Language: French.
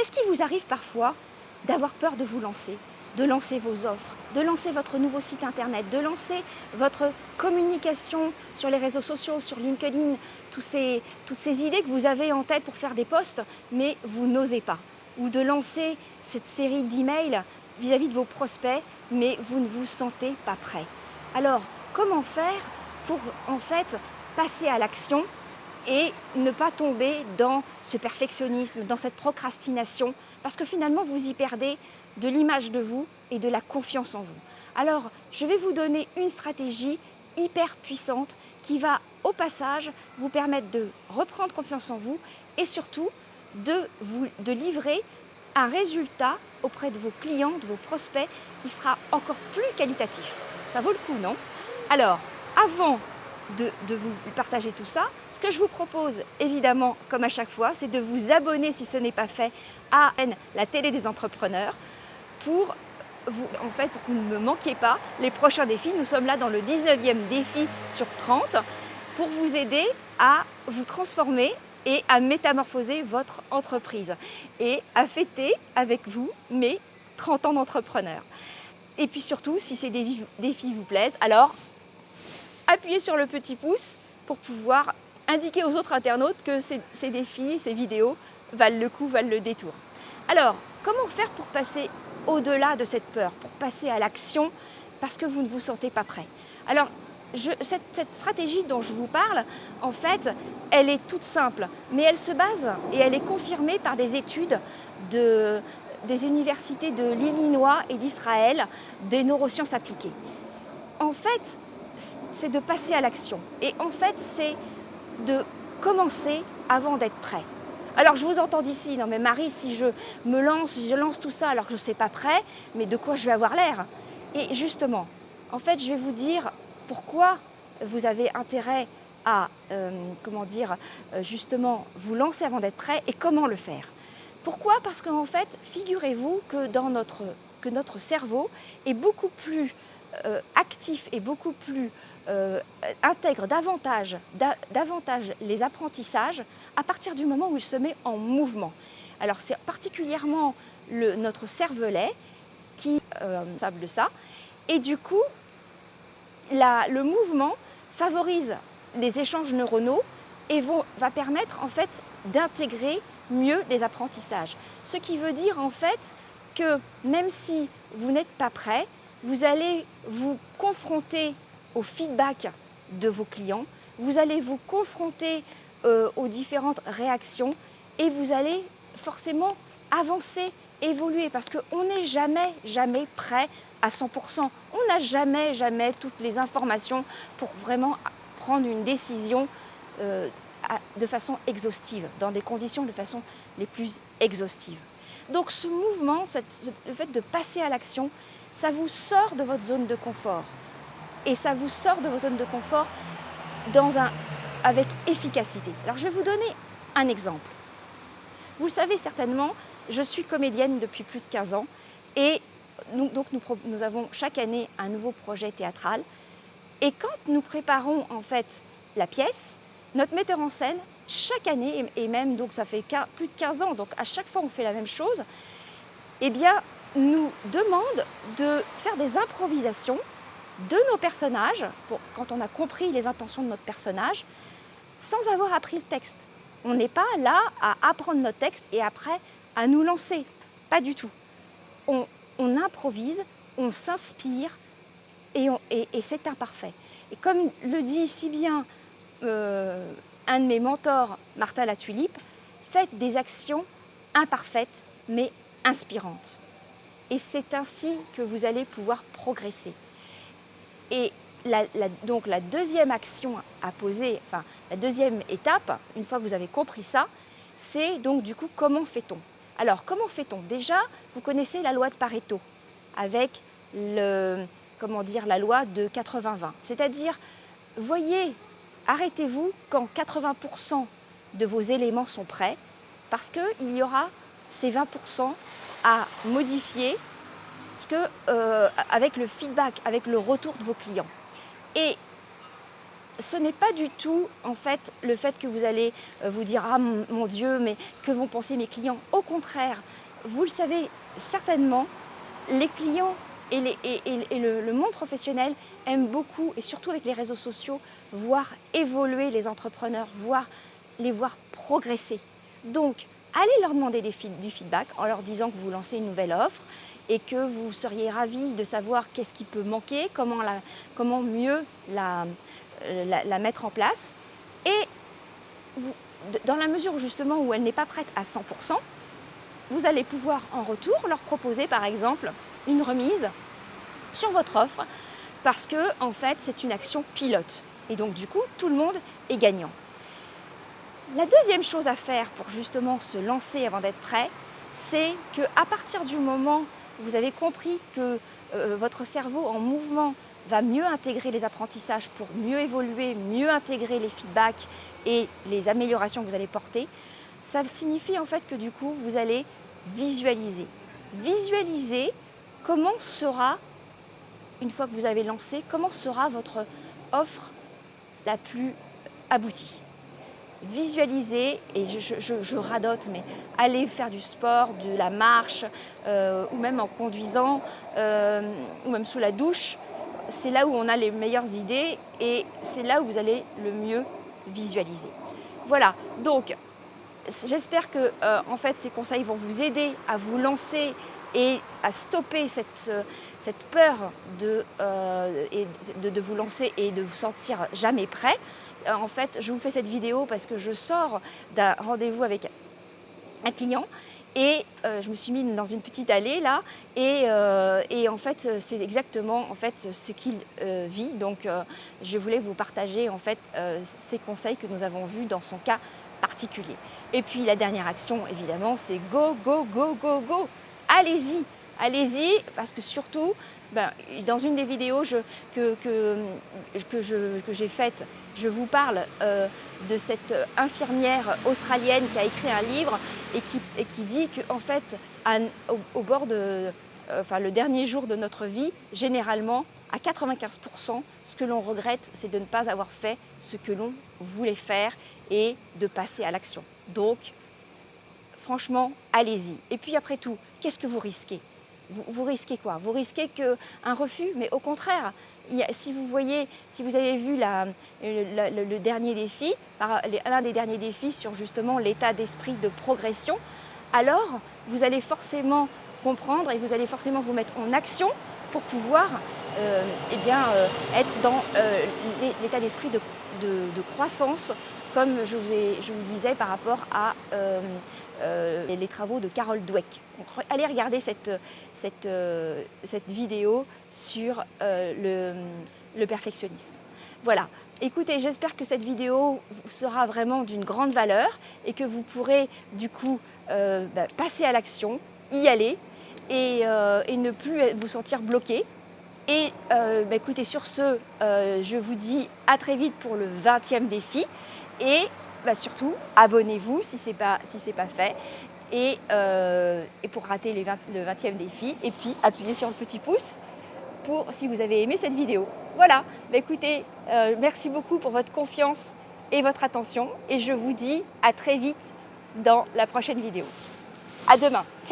Est-ce qu'il vous arrive parfois d'avoir peur de vous lancer, de lancer vos offres, de lancer votre nouveau site internet, de lancer votre communication sur les réseaux sociaux, sur LinkedIn, toutes ces idées que vous avez en tête pour faire des posts, mais vous n'osez pas, ou de lancer cette série d'emails vis-à-vis de vos prospects, mais vous ne vous sentez pas prêt. Alors, comment faire pour en fait passer à l'action et ne pas tomber dans ce perfectionnisme, dans cette procrastination, parce que finalement vous y perdez de l'image de vous et de la confiance en vous. Alors, je vais vous donner une stratégie hyper puissante qui va au passage vous permettre de reprendre confiance en vous et surtout de livrer un résultat auprès de vos clients, de vos prospects qui sera encore plus qualitatif. Ça vaut le coup, non? Alors, avant de vous partager tout ça, ce que je vous propose, évidemment, comme à chaque fois, c'est de vous abonner, si ce n'est pas fait, à la télé des entrepreneurs pour pour que vous ne me manquiez pas les prochains défis. Nous sommes là dans le 19e défi sur 30 pour vous aider à vous transformer et à métamorphoser votre entreprise et à fêter avec vous mes 30 ans d'entrepreneur. Et puis surtout, si ces défis vous plaisent, alors appuyez sur le petit pouce pour pouvoir indiquer aux autres internautes que ces défis, ces vidéos valent le coup, valent le détour. Alors, comment faire pour passer au-delà de cette peur, pour passer à l'action parce que vous ne vous sentez pas prêt? Alors, cette stratégie dont je vous parle, en fait, elle est toute simple, mais elle se base et elle est confirmée par des études des universités de l'Illinois et d'Israël, des neurosciences appliquées. En fait, c'est de passer à l'action. Et en fait, c'est de commencer avant d'être prêt. Alors je vous entends d'ici, non mais Marie, si je lance tout ça alors que je ne sais pas prêt, mais de quoi je vais avoir l'air? Et justement, en fait, je vais vous dire pourquoi vous avez intérêt à, justement, vous lancer avant d'être prêt et comment le faire. Pourquoi? Parce qu'en fait, figurez-vous que notre cerveau est beaucoup plus actif et beaucoup plus intègre davantage les apprentissages à partir du moment où il se met en mouvement. Alors c'est particulièrement notre cervelet qui est responsable de ça. Et du coup, le mouvement favorise les échanges neuronaux et va permettre en fait d'intégrer mieux les apprentissages. Ce qui veut dire en fait que même si vous n'êtes pas prêt, vous allez vous confronter au feedback de vos clients, vous allez vous confronter aux différentes réactions et vous allez forcément avancer, évoluer parce qu'on n'est jamais prêt à 100%. On n'a jamais toutes les informations pour vraiment prendre une décision de façon exhaustive, dans des conditions de façon les plus exhaustives. Donc ce mouvement, le fait de passer à l'action, ça vous sort de votre zone de confort. Et ça vous sort de votre zone de confort avec efficacité. Alors je vais vous donner un exemple. Vous le savez certainement, je suis comédienne depuis plus de 15 ans et nous avons chaque année un nouveau projet théâtral. Et quand nous préparons en fait la pièce, notre metteur en scène, chaque année, et même donc ça fait plus de 15 ans, donc à chaque fois on fait la même chose, eh bien nous demande de faire des improvisations de nos personnages, quand on a compris les intentions de notre personnage, sans avoir appris le texte. On n'est pas là à apprendre notre texte et après à nous lancer. Pas du tout. On improvise, on s'inspire et c'est imparfait. Et comme le dit si bien un de mes mentors, Martha La Tulipe, faites des actions imparfaites mais inspirantes. Et c'est ainsi que vous allez pouvoir progresser. Et donc la deuxième action à poser, enfin la deuxième étape, une fois que vous avez compris ça, c'est donc du coup comment fait-on? Alors comment fait-on? Déjà, vous connaissez la loi de Pareto avec la loi de 80-20. C'est-à-dire, voyez, arrêtez-vous quand 80% de vos éléments sont prêts parce qu'il y aura ces 20% à modifier avec le feedback, avec le retour de vos clients. Et ce n'est pas du tout en fait le fait que vous allez vous dire ah mon Dieu, mais que vont penser mes clients. Au contraire, vous le savez certainement, les clients et le monde professionnel aiment beaucoup, et surtout avec les réseaux sociaux, voir évoluer les entrepreneurs, les voir progresser. Donc, allez leur demander du feedback en leur disant que vous lancez une nouvelle offre et que vous seriez ravis de savoir qu'est-ce qui peut manquer, comment mieux la mettre en place. Et dans la mesure justement où elle n'est pas prête à 100%, vous allez pouvoir en retour leur proposer par exemple une remise sur votre offre parce que en fait c'est une action pilote et donc du coup tout le monde est gagnant. La deuxième chose à faire pour justement se lancer avant d'être prêt, c'est qu'à partir du moment où vous avez compris que votre cerveau en mouvement va mieux intégrer les apprentissages pour mieux évoluer, mieux intégrer les feedbacks et les améliorations que vous allez porter, ça signifie en fait que du coup vous allez visualiser. Visualiser comment sera, une fois que vous avez lancé, comment sera votre offre la plus aboutie. Visualiser, et je radote, mais aller faire du sport, de la marche, ou même en conduisant, ou même sous la douche, c'est là où on a les meilleures idées et c'est là où vous allez le mieux visualiser. Voilà, donc j'espère que en fait, ces conseils vont vous aider à vous lancer et à stopper cette peur de vous lancer et de vous sentir jamais prêt. En fait, je vous fais cette vidéo parce que je sors d'un rendez-vous avec un client et je me suis mise dans une petite allée là et en fait c'est exactement en fait ce qu'il vit. Donc je voulais vous partager en fait ces conseils que nous avons vus dans son cas particulier. Et puis la dernière action évidemment c'est go, go, go, go, go. Allez-y, allez-y parce que surtout dans une des vidéos que j'ai faites, je vous parle de cette infirmière australienne qui a écrit un livre et qui dit qu'en fait, au bord le dernier jour de notre vie, généralement, à 95%, ce que l'on regrette, c'est de ne pas avoir fait ce que l'on voulait faire et de passer à l'action. Donc, franchement, allez-y. Et puis après tout, qu'est-ce que vous risquez ? Vous risquez quoi ? Vous risquez un refus, mais au contraire, si vous avez vu le dernier défi, l'un des derniers défis sur justement l'état d'esprit de progression, alors vous allez forcément comprendre et vous allez forcément vous mettre en action pour pouvoir être dans l'état d'esprit de croissance, comme je vous disais par rapport à les travaux de Carol Dweck. Donc, allez regarder cette vidéo sur le perfectionnisme. Voilà, écoutez, j'espère que cette vidéo sera vraiment d'une grande valeur et que vous pourrez du coup passer à l'action, y aller et ne plus vous sentir bloqué. Et écoutez, sur ce, je vous dis à très vite pour le 20e défi et surtout, abonnez-vous si ce n'est pas fait et pour rater le 20e défi. Et puis, appuyez sur le petit pouce si vous avez aimé cette vidéo. Voilà, écoutez, merci beaucoup pour votre confiance et votre attention. Et je vous dis à très vite dans la prochaine vidéo. À demain. Ciao.